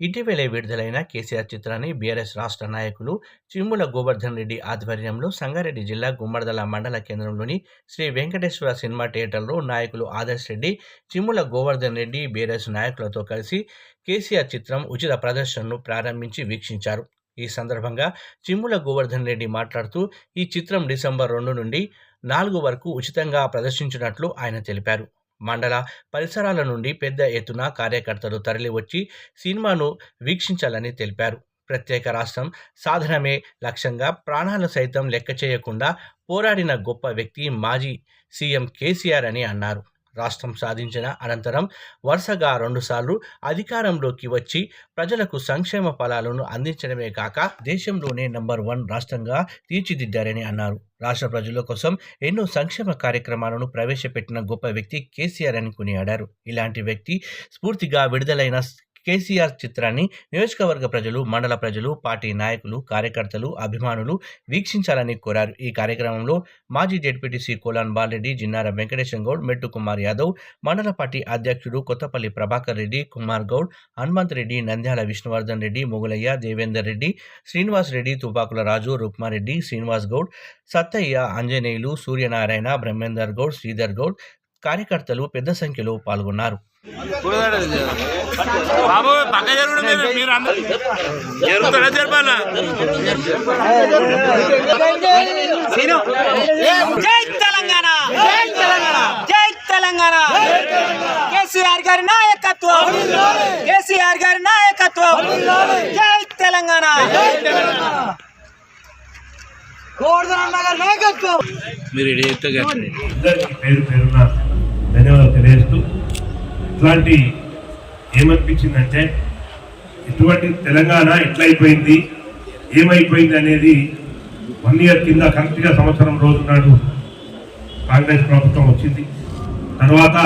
ఇటీవలే విడుదలైన కేసీఆర్ చిత్రాన్ని బీఆర్ఎస్ రాష్ట్ర నాయకులు చిమ్ముల గోవర్ధన్ రెడ్డి ఆధ్వర్యంలో సంగారెడ్డి జిల్లా గుమ్మడిదల మండల కేంద్రంలోని శ్రీ వెంకటేశ్వర సినిమా థియేటర్లో నాయకులు ఆదర్శ్ రెడ్డి, చిమ్ముల గోవర్ధన్ రెడ్డి బీఆర్ఎస్ నాయకులతో కలిసి కేసీఆర్ చిత్రం ఉచిత ప్రదర్శనను ప్రారంభించి వీక్షించారు. ఈ సందర్భంగా చిమ్ముల గోవర్ధన్ రెడ్డి మాట్లాడుతూ ఈ చిత్రం డిసెంబర్ 2 నుండి 4 వరకు ఉచితంగా ప్రదర్శించినట్లు ఆయన తెలిపారు. మండల పరిసరాల నుండి పెద్ద ఎత్తున కార్యకర్తలు తరలివచ్చి సినిమాను వీక్షించాలని తెలిపారు. ప్రత్యేక రాష్ట్రం సాధనమే లక్ష్యంగా ప్రాణాలు సైతం లెక్క చేయకుండా పోరాడిన గొప్ప వ్యక్తి మాజీ సీఎం కేసీఆర్ అని అన్నారు. రాష్ట్రం సాధించిన అనంతరం వరుసగా 2 సార్లు అధికారంలోకి వచ్చి ప్రజలకు సంక్షేమ ఫలాలను అందించడమే కాక దేశంలోనే నంబర్ 1 రాష్ట్రంగా తీర్చిదిద్దారని అన్నారు. రాష్ట్ర ప్రజల కోసం ఎన్నో సంక్షేమ కార్యక్రమాలను ప్రవేశపెట్టిన గొప్ప వ్యక్తి కేసీఆర్ అని కొనియాడారు. ఇలాంటి వ్యక్తి స్ఫూర్తిగా విడుదలైన కేసీఆర్ చిత్రాన్ని నియోజకవర్గ ప్రజలు, మండల ప్రజలు, పార్టీ నాయకులు, కార్యకర్తలు, అభిమానులు వీక్షించాలని కోరారు. ఈ కార్యక్రమంలో మాజీ జెడ్పీటీసీ కోలాన్ బాలరెడ్డి, జిన్నార వెంకటేశం గౌడ్, మెట్టు కుమార్ యాదవ్, మండల పార్టీ అధ్యక్షుడు కొత్తపల్లి ప్రభాకర్ రెడ్డి, కుమార్ గౌడ్, హనుమంత్ రెడ్డి, నంద్యాల విష్ణువర్ధన్ రెడ్డి, మొగులయ్య, దేవేందర్ రెడ్డి, శ్రీనివాస్ రెడ్డి, తుపాకుల రాజు, రుక్మారెడ్డి, శ్రీనివాస్ గౌడ్, సత్తయ్య, ఆంజనేయులు, సూర్యనారాయణ, బ్రహ్మేందర్ గౌడ్, శ్రీధర్ గౌడ్, కార్యకర్తలు పెద్ద సంఖ్యలో పాల్గొన్నారు. కేసీఆర్ గారి నాయకత్వం, కేసీఆర్ గారి నాయకత్వం, జై తెలంగాణ. మీరు పేరు పేరున ధన్యవాదాలు తెలియజేస్తూ, ఇట్లాంటి ఏమనిపించిందంటే ఇటువంటి తెలంగాణ ఎట్లయిపోయింది, ఏమైపోయింది అనేది 1 ఇయర్ కింద కరెక్ట్గా సంవత్సరం రోజు నాడు కాంగ్రెస్ ప్రభుత్వం వచ్చింది. తర్వాత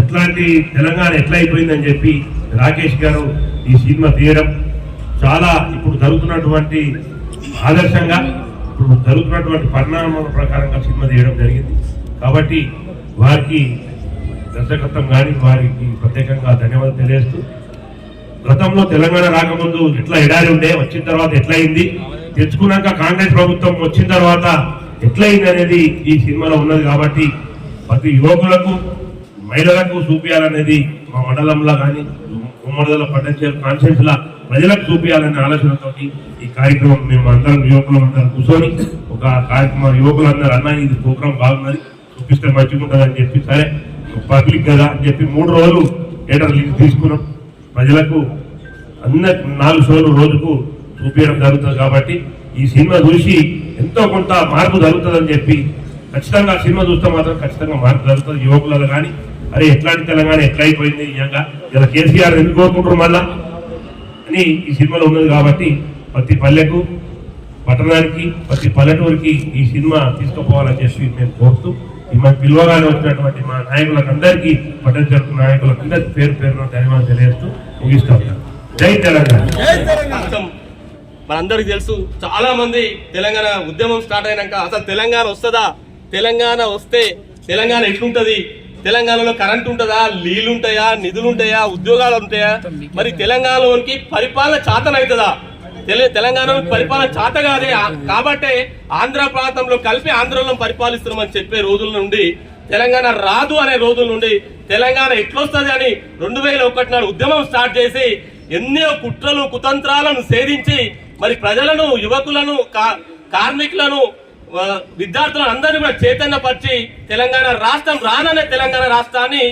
ఎట్లాంటి తెలంగాణ ఎట్లయిపోయిందని చెప్పి రాకేష్ గారు ఈ సినిమా తీయడం చాలా ఇప్పుడు జరుగుతున్నటువంటి ఆదర్శంగా, ఇప్పుడు జరుగుతున్నటువంటి పరిణామాల ప్రకారంగా సినిమా తీయడం జరిగింది. కాబట్టి వారికి దర్శకత్వం కానీ వారికి ప్రత్యేకంగా ధన్యవాదాలు తెలియజేస్తూ, గతంలో తెలంగాణ రాకముందు ఎట్లా ఎడారి ఉండే, వచ్చిన తర్వాత ఎట్లయింది, తెచ్చుకున్నాక కాంగ్రెస్ ప్రభుత్వం వచ్చిన తర్వాత ఎట్లయింది అనేది ఈ సినిమాలో ఉన్నది. కాబట్టి ప్రతి యువకులకు, మహిళలకు చూపించాలనేది మా మండలంలో కానీ ఉమ్మడిదల పట్టణ కాన్ఫరెన్స్ల ప్రజలకు చూపించాలనే ఆలోచనతో ఈ కార్యక్రమం మేము అందరం యువకులందరం కూర్చొని ఒక కార్యక్రమం యువకులందరూ అన్న ఇది ప్రోగ్రాం బాగున్నది, చూపిస్తే మంచిగా ఉంటుంది అని చెప్పి, సరే పబ్లిక్ కదా అని చెప్పి 3 రోజులు థియేటర్ లీజ్ తీసుకున్నాం. ప్రజలకు అన్ని 4 షోలు రోజుకు చూపించడం జరుగుతుంది. కాబట్టి ఈ సినిమా చూసి ఎంతో కొంత మార్పు జరుగుతుందని చెప్పి, ఖచ్చితంగా సినిమా చూస్తే మాత్రం ఖచ్చితంగా మార్పు జరుగుతుంది యువకులలో కానీ. అరే ఎట్లాంటి తెలంగాణ ఎట్లయిపోయింది, నిజంగా ఇలా కేసీఆర్ ఎందుకు కోరుకుంటారు మళ్ళా అని ఈ సినిమాలో ఉన్నది. కాబట్టి ప్రతి పల్లెకు, పట్టణానికి, ప్రతి పల్లెటూరికి ఈ సినిమా తీసుకుపోవాలని చెప్పి మేము కోరుతూ, మన పిలువగానే వచ్చినటువంటి మా నాయకులకు అందరికీ, పట్టణ తరపు నాయకులకు అందరికీ పేరు పేరున ధన్యవాదాలు తెలియజేస్తూ ముగిస్తూ ఉంటాను. జై తెలంగాణ. మనందరికి తెలుసు, చాలా మంది తెలంగాణ ఉద్యమం స్టార్ట్ అయినాక అసలు తెలంగాణ వస్తుందా, తెలంగాణ వస్తే తెలంగాణ ఎట్లుంటది, తెలంగాణలో కరెంట్ ఉంటుందా, నీళ్లు ఉంటాయా, నిధులు ఉంటాయా, ఉద్యోగాలు ఉంటాయా, మరి తెలంగాణలోనికి పరిపాలన చాతనవుతుందా, తెలంగాణ పరిపాలన చాత కాదే. కాబట్టే ఆంధ్ర ప్రాంతంలో కలిపి ఆంధ్రలో పరిపాలిస్తున్నామని చెప్పే రోజుల నుండి, తెలంగాణ రాదు అనే రోజుల నుండి తెలంగాణ ఎట్లొస్తుంది అని 2001 నాడు ఉద్యమం స్టార్ట్ చేసి ఎన్నో కుట్రలు, కుతంత్రాలను సేధించి మరి ప్రజలను, యువకులను, కార్మికులను, విద్యార్థులను అందరినీ కూడా చైతన్యపరిచి తెలంగాణ రాష్ట్రం రాననే తెలంగాణ రాష్ట్రాన్ని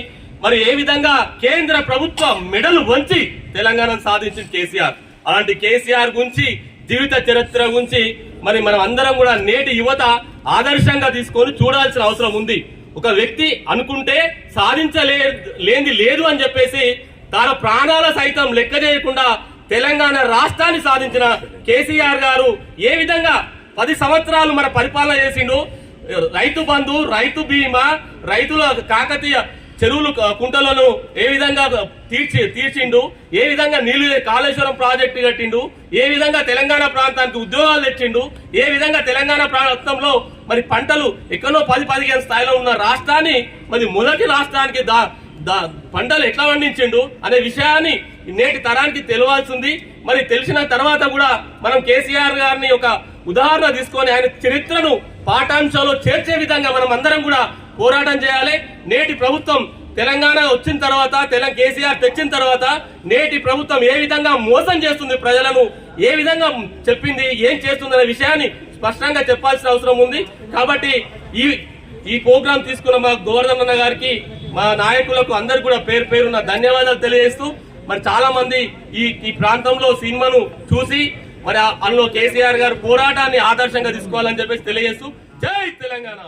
మరి ఏ విధంగా కేంద్ర ప్రభుత్వం మెడలు వంచి తెలంగాణను సాధించింది కేసీఆర్. అలాంటి కేసీఆర్ గురించి, జీవిత చరిత్ర గురించి మరి మనం అందరం కూడా నేటి యువత ఆదర్శంగా తీసుకొని చూడాల్సిన అవసరం ఉంది. ఒక వ్యక్తి అనుకుంటే సాధించలేంది లేదు అని చెప్పేసి తన ప్రాణాల సైతం లెక్క చేయకుండా తెలంగాణ రాష్ట్రాన్ని సాధించిన కేసీఆర్ గారు ఏ విధంగా 10 సంవత్సరాలు మన పరిపాలన చేసిండు. రైతు బంధు, రైతు బీమా, రైతుల కాకతీయ చెరువులు, కుంటలను ఏ విధంగా తీర్చిండు, ఏ విధంగా నీళ్లు కాళేశ్వరం ప్రాజెక్టు కట్టిండు, ఏ విధంగా తెలంగాణ ప్రాంతానికి ఉద్యోగాలు తెచ్చిండు, ఏ విధంగా తెలంగాణ ప్రాంతంలో మరి పంటలు ఎక్కడో 10-15 స్థాయిలో ఉన్న రాష్ట్రాన్ని మరి మొదటి రాష్ట్రానికి పంటలు ఎట్లా పండించిండు అనే విషయాన్ని నేటి తరానికి తెలియాల్సింది. మరి తెలిసిన తర్వాత కూడా మనం కేసీఆర్ గారిని ఒక ఉదాహరణ తీసుకొని ఆయన చరిత్రను పాఠాంశాల్లో చేర్చే విధంగా మనం అందరం కూడా పోరాటం చేయాలి. నేటి ప్రభుత్వం తెలంగాణ వచ్చిన తర్వాత కేసీఆర్ తెచ్చిన తర్వాత నేటి ప్రభుత్వం ఏ విధంగా మోసం చేస్తుంది ప్రజలను, ఏ విధంగా చెప్పింది, ఏం చేస్తుంది అనే విషయాన్ని స్పష్టంగా చెప్పాల్సిన అవసరం ఉంది. కాబట్టి ఈ ప్రోగ్రాం తీసుకున్న మా గోవర్ధన్ అన్న గారికి, మా నాయకులకు అందరు కూడా పేరు పేరున ధన్యవాదాలు తెలియజేస్తూ, మరి చాలా మంది ఈ ప్రాంతంలో సినిమాను చూసి మరి అందులో కేసీఆర్ గారు పోరాటాన్ని ఆదర్శంగా తీసుకోవాలని చెప్పేసి తెలియజేస్తూ జై తెలంగాణ.